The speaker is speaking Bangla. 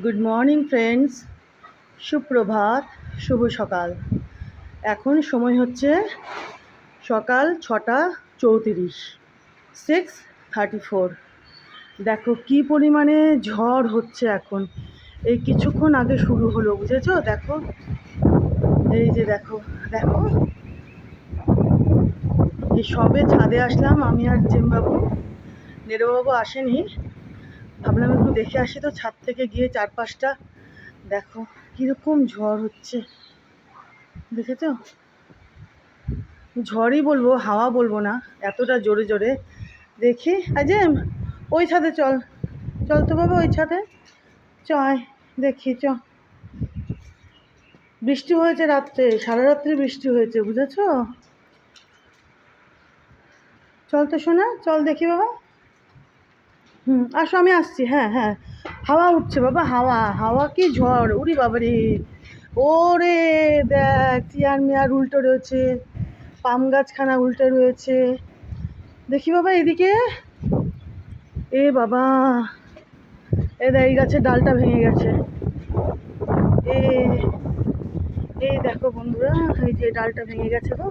গুড মর্নিং ফ্রেন্ডস, সুপ্রভাত, শুভ সকাল। এখন সময় হচ্ছে সকাল 6:34, 6:34। দেখো কি পরিমাণে ঝড় হচ্ছে এখন। এই কিছুক্ষণ আগে শুরু হলো, বুঝেছো? দেখো, এই যে দেখো দেখো, এই সবে ছাদে আসলাম আমি আর জেমবাবু। নেরোবাবু আসেনি, ভাবলাম একটু দেখে আসি, তো ছাদ থেকে গিয়ে চারপাশটা দেখো কীরকম ঝড় হচ্ছে। দেখেছ? ঝড়ই বলবো, হাওয়া বলবো না, এতটা জোরে জোরে। দেখি আজেম, ওই ছাদে চল, চল তো বাবা, ওই ছাদে চয়, দেখি চ। বৃষ্টি হয়েছে রাত্রে, সারা রাত্রি বৃষ্টি হয়েছে, বুঝেছ? চল তো শোনা, চল দেখি বাবা। আসো, আমি আসছি। হ্যাঁ হ্যাঁ, হাওয়া উঠছে বাবা, হাওয়া হাওয়া কি ঝড়, উড়ি বাবারে। ওরে দেখ, চেয়ার মেয়ার উল্টো রয়েছে, পাম গাছখানা উল্টে রয়েছে। দেখি বাবা এদিকে, এ বাবা, এই গাছের ডালটা ভেঙে গেছে। এই দেখো বন্ধুরা, এই যে ডালটা ভেঙে গেছে গো।